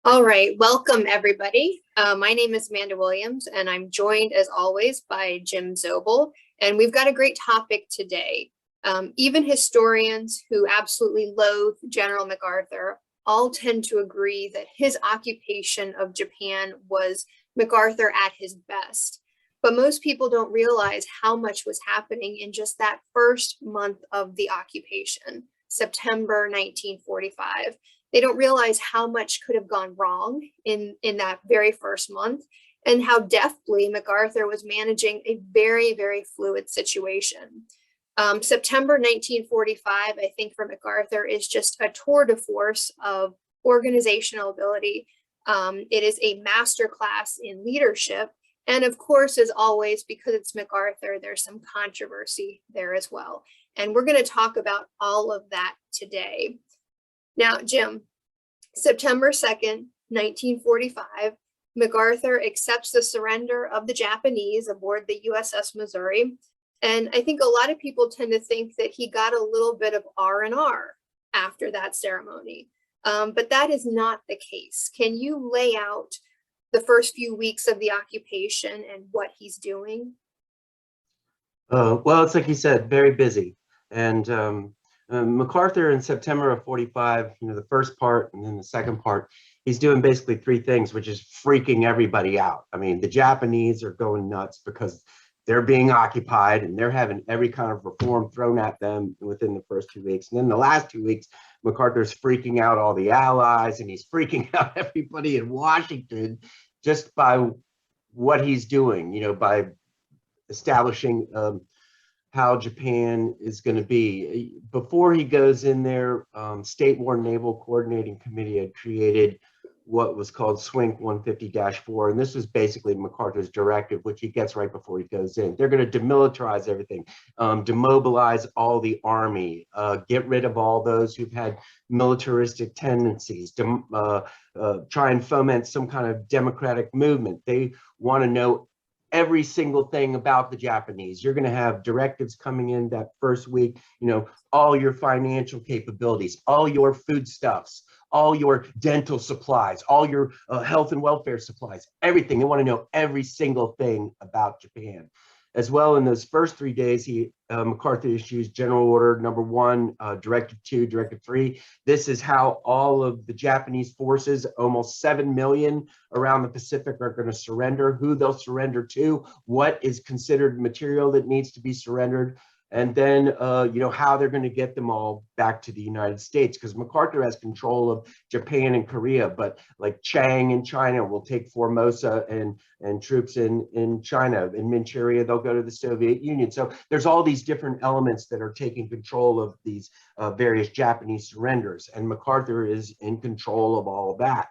All right, welcome everybody. My name is Amanda Williams, and I'm joined as always by Jim Zobel. And we've got a great topic today. Even historians who absolutely loathe General MacArthur all tend to agree that his occupation of Japan was MacArthur at his best. But most people don't realize how much was happening in just that first month of the occupation, September 1945. They don't realize how much could have gone wrong in that very first month, and how deftly MacArthur was managing a very, very fluid situation. September 1945, I think, for MacArthur is just a tour de force of organizational ability. It is a masterclass in leadership. And of course, as always, because it's MacArthur, there's some controversy there as well. And we're going to talk about all of that today. Now, Jim, September 2nd, 1945, MacArthur accepts the surrender of the Japanese aboard the USS Missouri. And I think a lot of people tend to think that he got a little bit of R&R after that ceremony. But that is not the case. Can you lay out the first few weeks of the occupation and what he's doing? Well, it's like you said, very busy. And MacArthur in September of 45, the first part and then the second part, he's doing basically three things, which is freaking everybody out. I mean, the Japanese are going nuts because they're being occupied and they're having every kind of reform thrown at them within the first 2 weeks. And then the last 2 weeks, MacArthur's freaking out all the allies and he's freaking out everybody in Washington just by what he's doing, by establishing how Japan is going to be. Before he goes in there, State War Naval Coordinating Committee had created what was called SWNC 150-4, and this was basically MacArthur's directive, which he gets right before he goes in. They're going to demilitarize everything, demobilize all the army, get rid of all those who've had militaristic tendencies, try and foment some kind of democratic movement. They want to know every single thing about the Japanese. You're going to have directives coming in that first week, all your financial capabilities, all your foodstuffs, all your dental supplies, all your health and welfare supplies, everything. They want to know every single thing about Japan. As well, in those first 3 days, MacArthur issues General Order Number 1, Directive 2, Directive 3. This is how all of the Japanese forces, almost 7 million around the Pacific, are going to surrender, who they'll surrender to, what is considered material that needs to be surrendered, and then, how they're going to get them all back to the United States, because MacArthur has control of Japan and Korea, but like Chiang in China will take Formosa and troops in China. In Manchuria, they'll go to the Soviet Union. So there's all these different elements that are taking control of these various Japanese surrenders, and MacArthur is in control of all of that.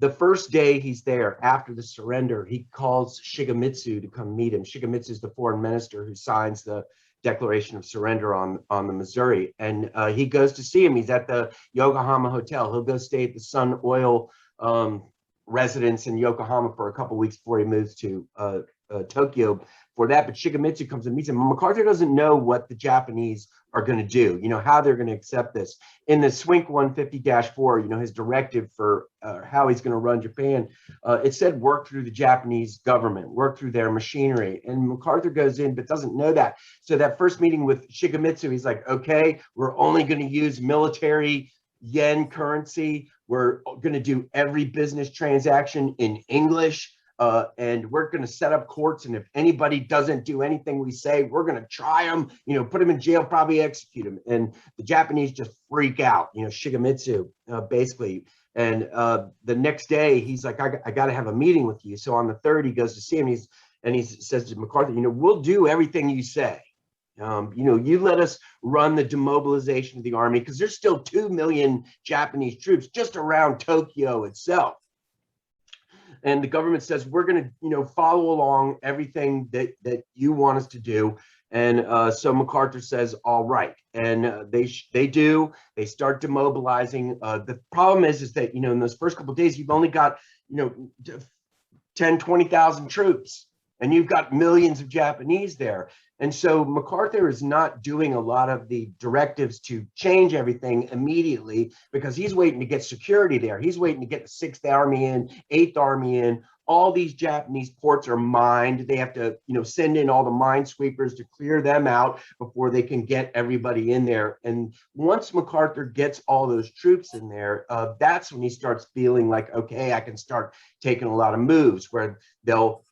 The first day he's there after the surrender, he calls Shigemitsu to come meet him. Shigemitsu is the foreign minister who signs the Declaration of Surrender on the Missouri. And he goes to see him. He's at the Yokohama Hotel. He'll go stay at the Sun Oil residence in Yokohama for a couple weeks before he moves to Tokyo for that. But Shigemitsu comes and meets him. MacArthur doesn't know what the Japanese are going to do, how they're going to accept this. In the SWNC 150-4, his directive for how he's going to run Japan, it said work through the Japanese government, work through their machinery. And MacArthur goes in but doesn't know that. So that first meeting with Shigemitsu, he's like, okay, we're only going to use military yen currency. We're going to do every business transaction in English. And we're going to set up courts, and if anybody doesn't do anything we say, we're going to try them, put them in jail, probably execute them. And the Japanese just freak out, Shigemitsu, basically. And the next day, he's like, I got to have a meeting with you. So on the 3rd, he goes to see him, and he says to MacArthur, we'll do everything you say. You let us run the demobilization of the army, because there's still 2 million Japanese troops just around Tokyo itself. And the government says, we're going to, follow along everything that you want us to do. And so MacArthur says, all right. And they do. They start demobilizing. The problem is that, in those first couple of days, you've only got, 10, 20,000 troops. and you've got millions of Japanese there. And so MacArthur is not doing a lot of the directives to change everything immediately because he's waiting to get security there. He's waiting to get the 6th Army in, 8th Army in. All these Japanese ports are mined. They have to, send in all the minesweepers to clear them out before they can get everybody in there. And once MacArthur gets all those troops in there, that's when he starts feeling like, okay, I can start taking a lot of moves where they'll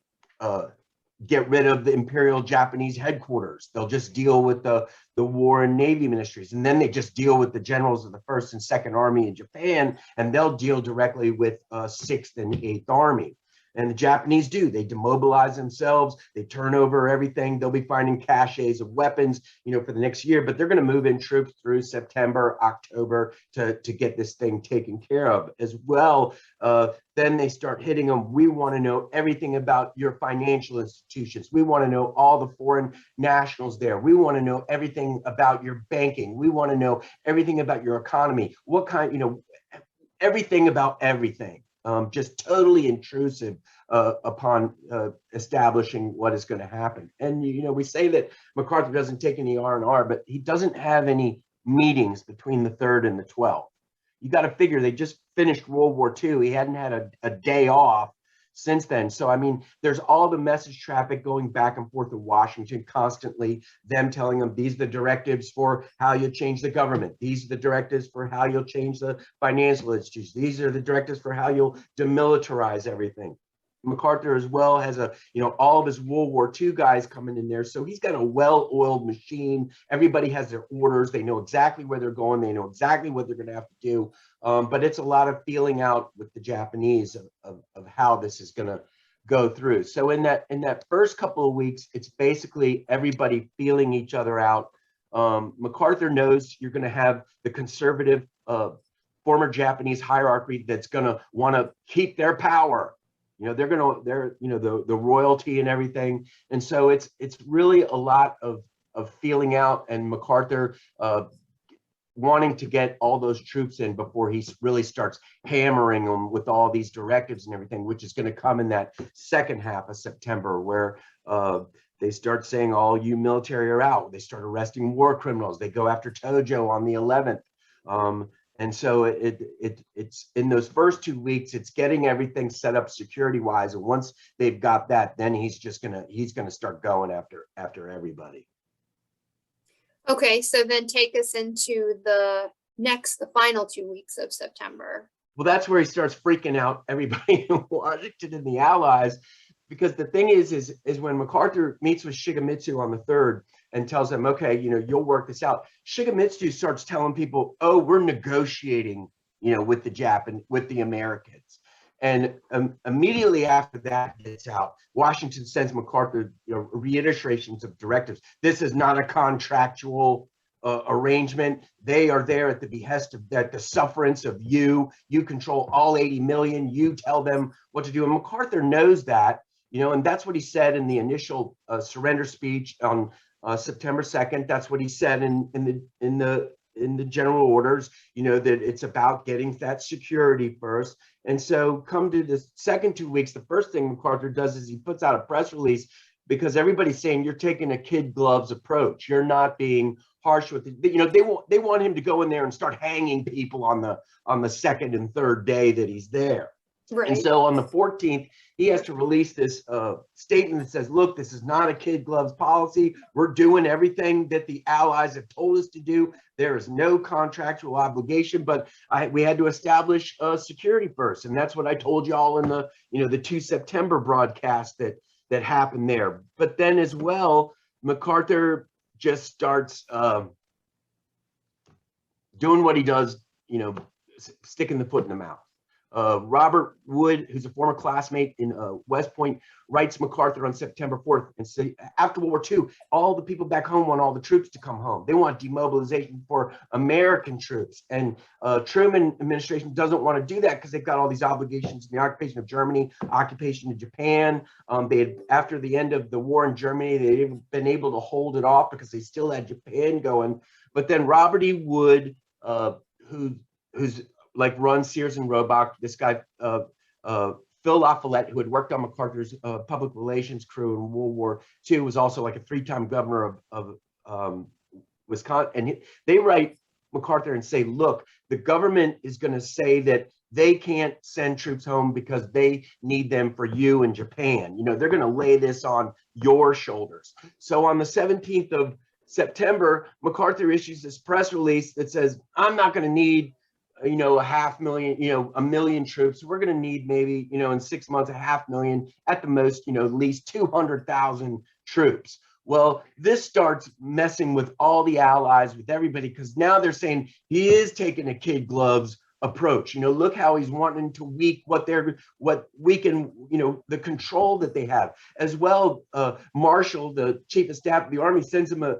get rid of the Imperial Japanese headquarters. They'll just deal with the War and Navy ministries. And then they just deal with the generals of the 1st and 2nd Army in Japan, and they'll deal directly with 6th and 8th Army. And the Japanese do. They demobilize themselves. They turn over everything. They'll be finding caches of weapons, for the next year, but they're going to move in troops through September, October to get this thing taken care of as well. Then they start hitting them. We want to know everything about your financial institutions. We want to know all the foreign nationals there. We want to know everything about your banking. We want to know everything about your economy. What kind, everything about everything. Just totally intrusive upon establishing what is going to happen. And, we say that MacArthur doesn't take any R&R, but he doesn't have any meetings between the 3rd and the 12th. You got to figure they just finished World War II. He hadn't had a day off since then. So, I mean, there's all the message traffic going back and forth to Washington constantly, them telling them these are the directives for how you change the government. These are the directives for how you'll change the financial institutions. These are the directives for how you'll demilitarize everything. MacArthur as well has all of his World War II guys coming in there. So he's got a well-oiled machine. Everybody has their orders. They know exactly where they're going. They know exactly what they're going to have to do. But it's a lot of feeling out with the Japanese of how this is going to go through. So in that first couple of weeks, it's basically everybody feeling each other out. MacArthur knows you're going to have the conservative former Japanese hierarchy that's going to want to keep their power. They're the royalty and everything. And so it's really a lot of feeling out, and MacArthur wanting to get all those troops in before he really starts hammering them with all these directives and everything, which is going to come in that second half of September, where they start saying all you military are out. They start arresting war criminals. They go after Tojo on the 11th. And so it's in those first 2 weeks, it's getting everything set up security wise. And once they've got that, then he's gonna start going after everybody. Okay, so then take us into the final 2 weeks of September. Well, that's where he starts freaking out everybody in Washington and the Allies, because the thing is when MacArthur meets with Shigemitsu on the 3rd and tells them, okay, you'll work this out. Shigemitsu starts telling people, oh, we're negotiating, with the Americans. And immediately after that gets out, Washington sends MacArthur reiterations of directives. This is not a contractual arrangement. They are there at the behest of the sufferance of you. You control all 80 million. You tell them what to do. And MacArthur knows that, and that's what he said in the initial surrender speech on September 2nd. That's what he said in the general orders, that it's about getting that security first. And so come to the second 2 weeks, the first thing MacArthur does is he puts out a press release, because everybody's saying you're taking a kid gloves approach. You're not being harsh with it. They want him to go in there and start hanging people on the second and third day that he's there. Right. And so on the 14th, he has to release this statement that says, look, this is not a kid gloves policy. We're doing everything that the Allies have told us to do. There is no contractual obligation, but we had to establish security first. And that's what I told you all in the 2 September broadcast that happened there. But then as well, MacArthur just starts doing what he does, sticking the foot in the mouth. Robert Wood, who's a former classmate in West Point, writes MacArthur on September 4th and say, after World War II, all the people back home want all the troops to come home. They want demobilization for American troops. And Truman administration doesn't want to do that because they've got all these obligations in the occupation of Germany, occupation of Japan. They had, after the end of the war in Germany, they'd been able to hold it off because they still had Japan going. But then Robert E. Wood, who's like runs Sears and Roebuck, this guy Phil La Follette, who had worked on MacArthur's public relations crew in World War II, was also like a 3-time governor of Wisconsin. And they write MacArthur and say, look, the government is going to say that they can't send troops home because they need them for you in Japan. You know, they're going to lay this on your shoulders. So on the 17th of September, MacArthur issues this press release that says, I'm not going to need, you know, 500,000, you know, 1 million troops. We're going to need maybe, you know, in 6 months, 500,000, at the most, you know, at least 200,000 troops. Well, this starts messing with all the allies, with everybody, because now they're saying he is taking a kid gloves approach. You know, look how he's wanting to weaken, you know, the control that they have. As well, Marshall, the chief of staff of the Army, sends him a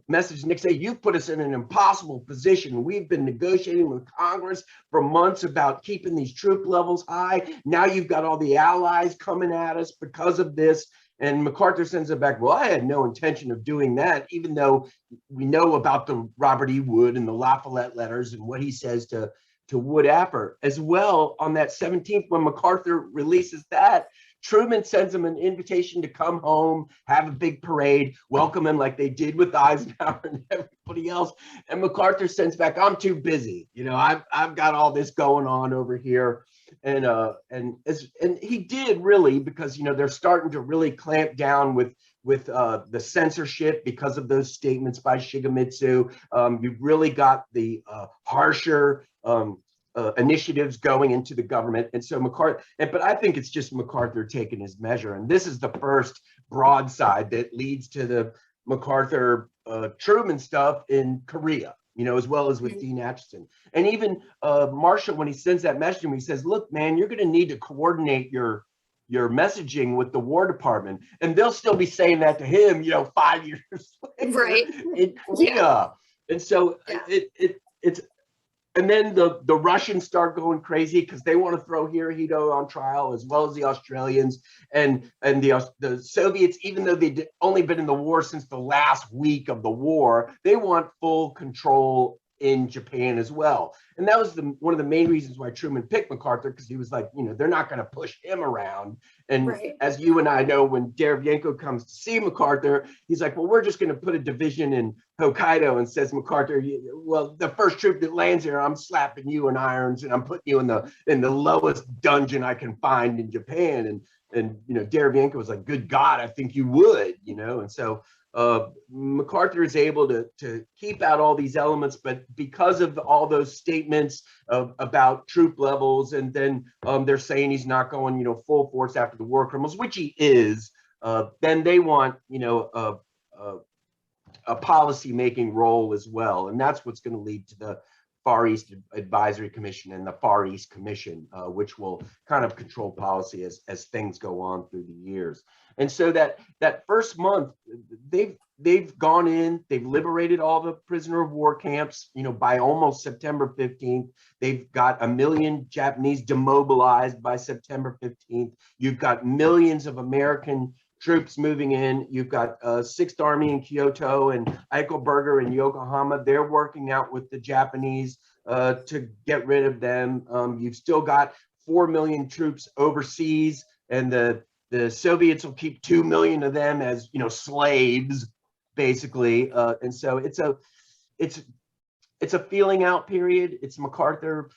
message next day. You've put us in an impossible position. We've been negotiating with Congress for months about keeping these troop levels high. Now you've got all the allies coming at us because of this. And MacArthur sends it back, well, I had no intention of doing that, even though we know about the Robert E. Wood and the La Follette letters and what he says to Wood Apper. As well, on that 17th, when MacArthur releases that, Truman sends him an invitation to come home, have a big parade, welcome him like they did with Eisenhower and everybody else. And MacArthur sends back, I'm too busy. You know, I've got all this going on over here. And he did really, because, you know, they're starting to really clamp down with the censorship because of those statements by Shigemitsu. You've really got the harsher initiatives going into the government. And so MacArthur, but I think it's just MacArthur taking his measure. And this is the first broadside that leads to the MacArthur Truman stuff in Korea, you know, as well as with Dean Acheson. And even Marshall, when he sends that message to him, he says, look, man, you're going to need to coordinate your messaging with the War Department. And they'll still be saying that to him, you know, 5 years later in Korea. Yeah. And so it's, and then the Russians start going crazy because they want to throw Hirohito on trial, as well as the Australians and the Soviets. Even though they'd only been in the war since the last week of the war, they want full control in Japan as well. And that was one of the main reasons why Truman picked MacArthur, because he was like, you know, they're not going to push him around. And as you and I know, when Derevienko comes to see MacArthur, he's like, well, we're just going to put a division in Hokkaido, and says MacArthur, well, the first troop that lands here, I'm slapping you in irons and I'm putting you in the lowest dungeon I can find in Japan. And you know, Derevienko was like, good God, I think you would, you know. And so MacArthur is able to keep out all these elements, but because of all those statements about troop levels, and then they're saying he's not going, you know, full force after the war criminals, which he is, then they want, you know, a policy making role as well. And that's what's going to lead to the Far East Advisory Commission and the Far East Commission, which will kind of control policy as things go on through the years. And so that first month, they've gone in, they've liberated all the prisoner of war camps. You know, by almost September 15th, they've got 1 million Japanese demobilized by September 15th. You've got millions of American troops moving in. You've got 6th Army in Kyoto and Eichelberger in Yokohama. They're working out with the Japanese to get rid of them. You've still got 4 million troops overseas, and the Soviets will keep 2 million of them as, you know, slaves, basically. And so it's a feeling out period. It's MacArthur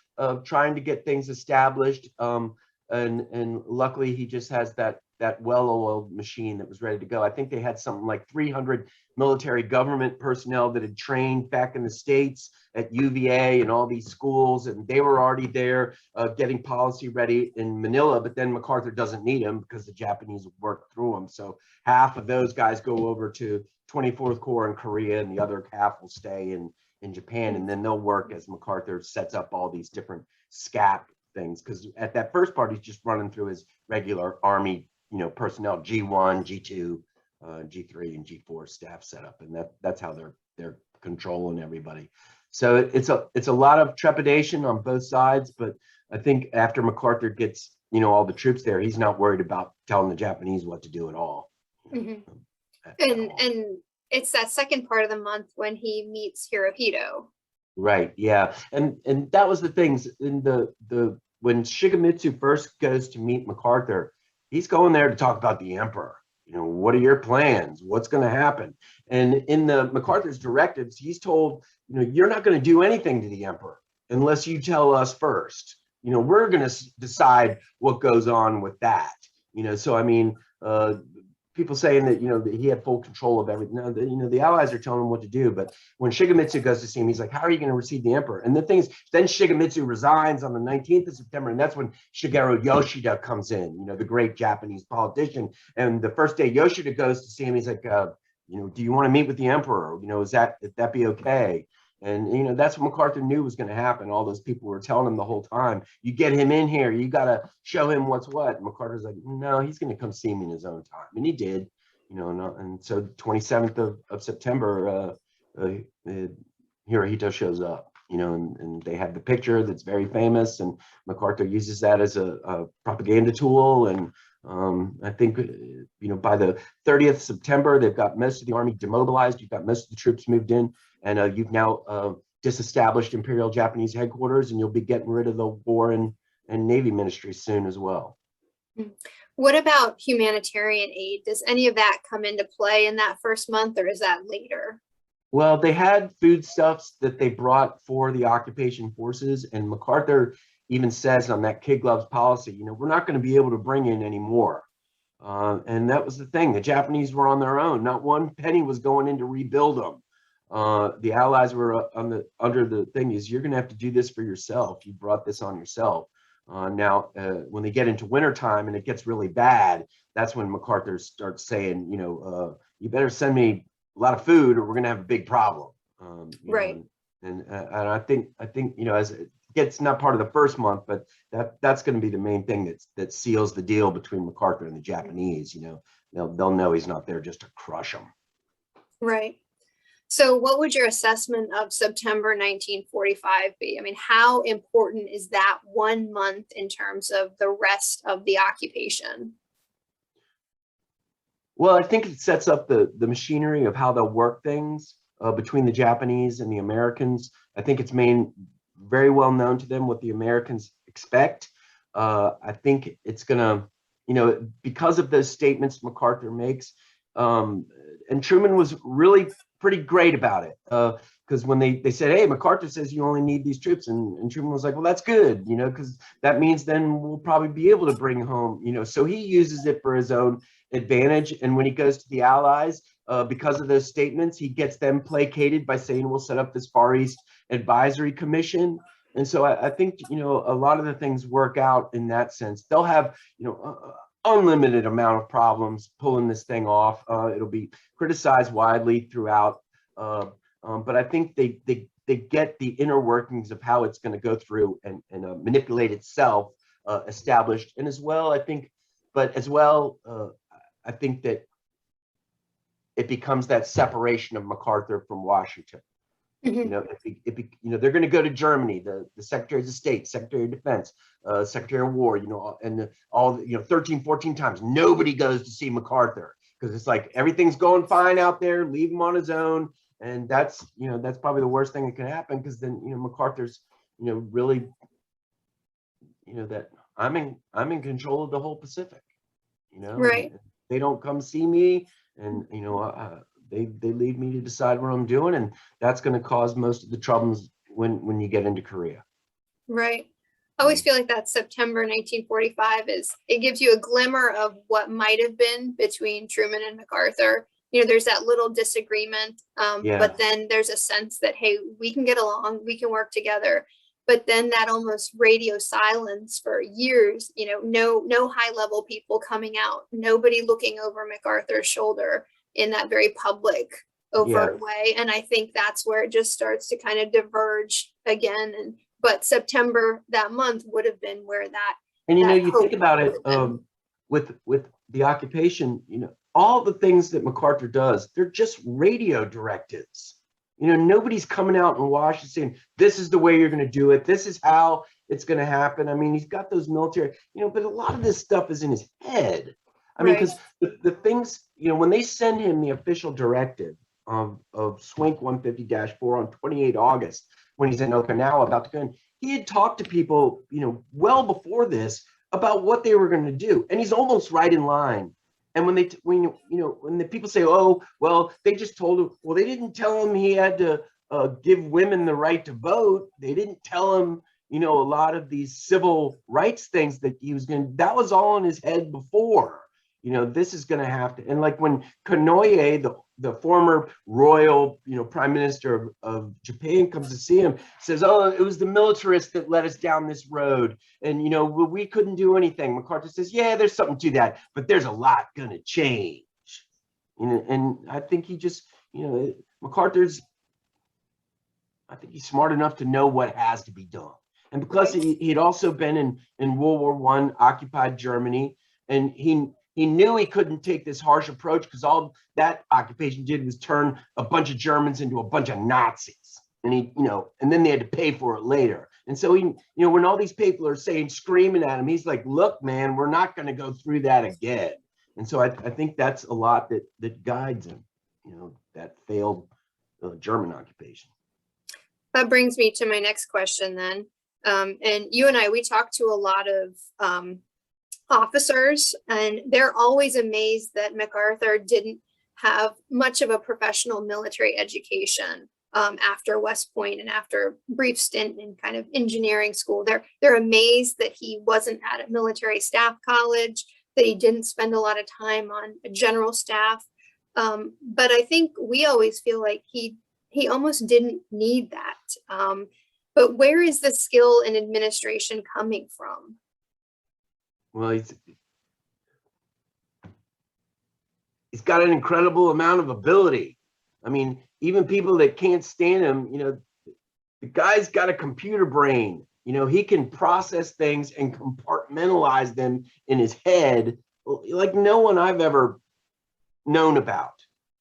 trying to get things established. And luckily he just has that well-oiled machine that was ready to go. I think they had something like 300 military government personnel that had trained back in the States at UVA and all these schools, and they were already there getting policy ready in Manila. But then MacArthur doesn't need them because the Japanese worked through them. So half of those guys go over to 24th Corps in Korea, and the other half will stay in Japan, and then they'll work as MacArthur sets up all these different SCAP things. Because at that first part, he's just running through his regular Army, you know, personnel, G1, G2, G3, and G4 staff setup, and that's how they're controlling everybody. So it's a lot of trepidation on both sides, but I think after MacArthur gets, you know, all the troops there, he's not worried about telling the Japanese what to do at all. And it's that second part of the month when he meets Hirohito. Right. Yeah. And that was the things in the when Shigemitsu first goes to meet MacArthur, he's going there to talk about the emperor. You know, what are your plans? What's going to happen? And in the MacArthur's directives, he's told, you know, you're not going to do anything to the emperor unless you tell us first. You know, we're going to decide what goes on with that. You know, so I mean, people saying that, you know, that he had full control of everything. No, you know, the allies are telling him what to do. But when Shigemitsu goes to see him, he's like, how are you going to receive the emperor? And the thing is, then Shigemitsu resigns on the 19th of September. And that's when Shigeru Yoshida comes in, you know, the great Japanese politician. And the first day Yoshida goes to see him, he's like, you know, do you want to meet with the emperor? You know, that be okay? And, you know, that's what MacArthur knew was going to happen. All those people were telling him the whole time, you get him in here, you got to show him what's what. And MacArthur's like, no, he's going to come see me in his own time. And he did, you know, and so 27th of September, Hirohito shows up, you know, and they have the picture that's very famous, and MacArthur uses that as a propaganda tool. And I think, you know, by the 30th of September, they've got most of the army demobilized. You've got most of the troops moved in. And you've now disestablished Imperial Japanese headquarters, and you'll be getting rid of the War and Navy Ministry soon as well. What about humanitarian aid? Does any of that come into play in that first month, or is that later? Well, they had foodstuffs that they brought for the occupation forces, and MacArthur even says on that kid gloves policy, you know, we're not going to be able to bring in any more. And that was the thing. The Japanese were on their own. Not one penny was going in to rebuild them. The allies were under the thing is, you're going to have to do this for yourself. You brought this on yourself. Now, when they get into wintertime and it gets really bad, that's when MacArthur starts saying, you know, you better send me a lot of food or we're going to have a big problem. Right. Know, and I think, you know, as it gets not part of the first month, but that's going to be the main thing that seals the deal between MacArthur and the Japanese. You know, they'll know he's not there just to crush them. Right. So what would your assessment of September 1945 be? I mean, how important is that 1 month in terms of the rest of the occupation? Well, I think it sets up the machinery of how they'll work things between the Japanese and the Americans. I think it's very well known to them what the Americans expect. I think it's going to, you know, because of those statements MacArthur makes, and Truman was really pretty great about it, because when they said, hey, MacArthur says you only need these troops, and Truman was like, well, that's good, you know, because that means then we'll probably be able to bring home, you know, so he uses it for his own advantage. And when he goes to the allies, because of those statements, he gets them placated by saying we'll set up this Far East Advisory Commission. And so I think, you know, a lot of the things work out in that sense. They'll have, you know, unlimited amount of problems pulling this thing off. It'll be criticized widely throughout, but I think they get the inner workings of how it's going to go through and manipulate itself established. And as well, I think that it becomes that separation of MacArthur from Washington. Mm-hmm. You know, you know, they're going to go to Germany, the Secretaries of State, Secretary of Defense, Secretary of War, you know, and all, you know, 13, 14 times, nobody goes to see MacArthur because it's like everything's going fine out there, leave him on his own. And that's, you know, that's probably the worst thing that can happen, because then, you know, MacArthur's, you know, really, you know, that I'm in control of the whole Pacific, you know, right. They don't come see me, and, you know, they leave me to decide what I'm doing, and that's going to cause most of the troubles when you get into Korea. Right. I always feel like that September 1945 it gives you a glimmer of what might have been between Truman and MacArthur. You know, there's that little disagreement, but then there's a sense that, hey, we can get along, we can work together. But then that almost radio silence for years, you know, no high level people coming out, nobody looking over MacArthur's shoulder in that very public, overt way. And I think that's where it just starts to kind of diverge again. But September, that month, would have been where that. And, you know, you think about it, with the occupation, you know, all the things that MacArthur does, they're just radio directives. You know, nobody's coming out in Washington saying, this is the way you're going to do it, this is how it's going to happen. I mean, he's got those military, you know, but a lot of this stuff is in his head. I mean, because the things, you know, when they send him the official directive of Swink 150-4 on 28 August, when he's in Okinawa about to go in, he had talked to people, well before this about what they were going to do. And he's almost right in line. And when the people say, oh, well, they just told him, well, they didn't tell him he had to give women the right to vote. They didn't tell him, a lot of these civil rights things that he was that was all in his head before. This is going to have to, and like when Konoye, the former royal, prime minister of Japan, comes to see him, says, oh, it was the militarists that led us down this road. And, we couldn't do anything. MacArthur says, yeah, there's something to that, but there's a lot going to change. And I think he just, MacArthur's, I think he's smart enough to know what has to be done. And because he'd also been in World War I, occupied Germany, and he knew he couldn't take this harsh approach because all that occupation did was turn a bunch of Germans into a bunch of Nazis. And and then they had to pay for it later. And so he, when all these people are screaming at him, he's like, look, man, we're not going to go through that again. And so I think that's a lot that guides him, that failed German occupation. That brings me to my next question then. And you and I, we talk to a lot of officers, and they're always amazed that MacArthur didn't have much of a professional military education after West Point and after a brief stint in kind of engineering school. They're amazed that he wasn't at a military staff college, that he didn't spend a lot of time on a general staff. But I think we always feel like he almost didn't need that. But where is the skill in administration coming from? Well, he's got an incredible amount of ability. I mean, even people that can't stand him, the guy's got a computer brain. He can process things and compartmentalize them in his head like no one I've ever known about.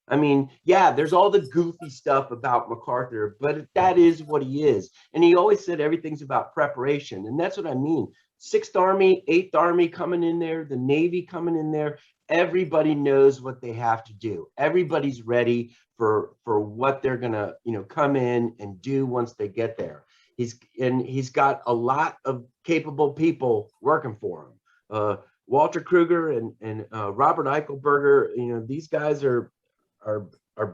I mean, yeah, there's all the goofy stuff about MacArthur, but that is what he is. And he always said everything's about preparation. And that's what I mean. 6th Army, 8th Army coming in there, the Navy coming in there. Everybody knows what they have to do. Everybody's ready for what they're gonna, come in and do once they get there. He's got a lot of capable people working for him. Walter Kruger and Robert Eichelberger, these guys are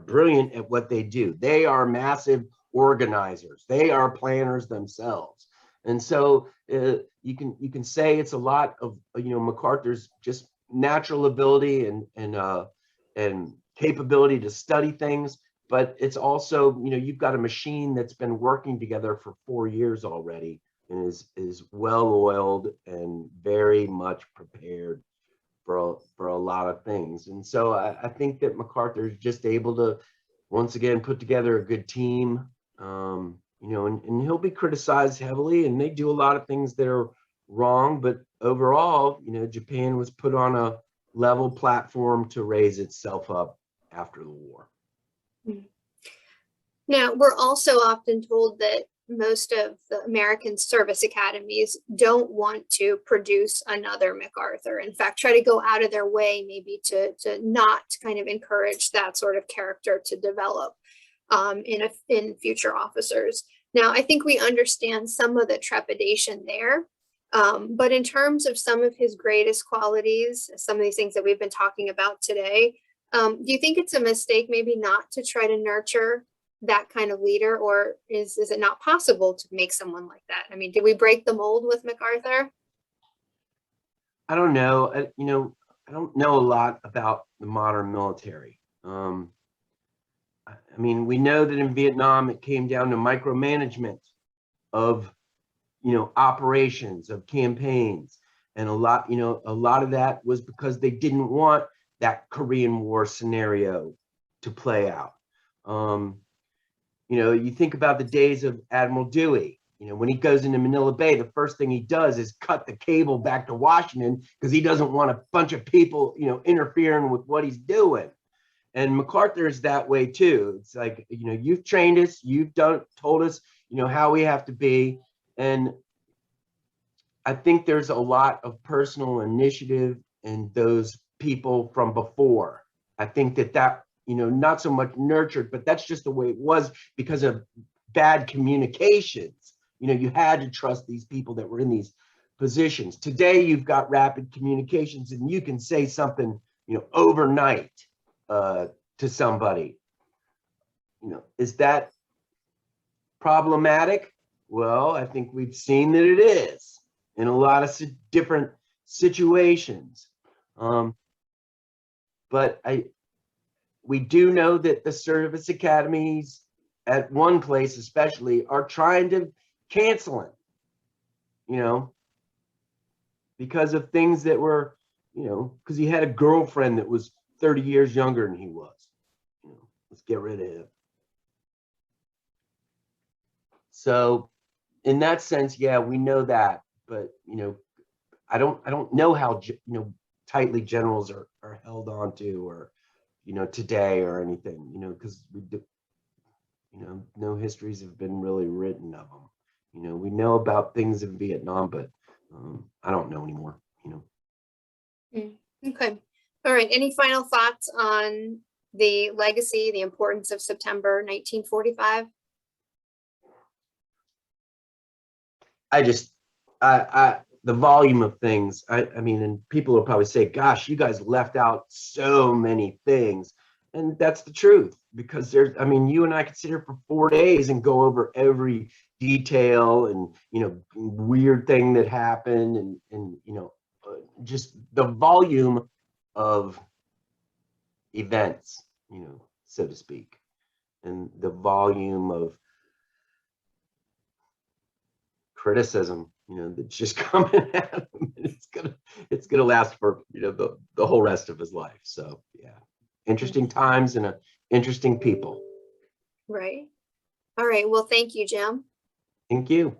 brilliant at what they do. They are massive organizers. They are planners themselves. And so you can say it's a lot of MacArthur's just natural ability and capability to study things, but it's also you've got a machine that's been working together for 4 years already and is well oiled and very much prepared for a lot of things. And so I think that MacArthur is just able to once again put together a good team. And he'll be criticized heavily, and they do a lot of things that are wrong, but overall, Japan was put on a level platform to raise itself up after the war. Now, we're also often told that most of the American service academies don't want to produce another MacArthur. In fact, try to go out of their way maybe to not kind of encourage that sort of character to develop in future officers. Now, I think we understand some of the trepidation there, but in terms of some of his greatest qualities, some of these things that we've been talking about today, do you think it's a mistake maybe not to try to nurture that kind of leader, or is it not possible to make someone like that? I mean, did we break the mold with MacArthur? I don't know. I don't know a lot about the modern military. I mean, we know that in Vietnam, it came down to micromanagement of, operations, of campaigns. And a lot of that was because they didn't want that Korean War scenario to play out. You think about the days of Admiral Dewey, when he goes into Manila Bay, the first thing he does is cut the cable back to Washington because he doesn't want a bunch of people, interfering with what he's doing. And MacArthur is that way too. It's like, you've trained us, you've told us, how we have to be. And I think there's a lot of personal initiative in those people from before. I think that not so much nurtured, but that's just the way it was because of bad communications. You know, you had to trust these people that were in these positions. Today, you've got rapid communications, and you can say something, you know, overnight to somebody. You know, is that problematic? Well, I think we've seen that it is in a lot of different situations. But we do know that the service academies at one place especially are trying to cancel it, you know, because of things that were, you know, because he had a girlfriend that was 30 years younger than he was. You know, let's get rid of him. So in that sense, yeah, we know that, but you know, I don't know how, you know, tightly generals are held on to, or, you know, today or anything, you know, because we do, you know, no histories have been really written of them. You know, we know about things in Vietnam, but I don't know anymore, you know. Okay. All right. Any final thoughts on the legacy, the importance of September 1945? The volume of things, I mean, and people will probably say, gosh, you guys left out so many things. And that's the truth, because there's, I mean, you and I could sit here for 4 days and go over every detail and, you know, weird thing that happened, and you know, just the volume of events, you know, so to speak, and the volume of criticism, you know, that's just coming at him. It's gonna last for, you know, the whole rest of his life. So yeah, interesting times and interesting people. Right. All right. Well, thank you, Jim. Thank you.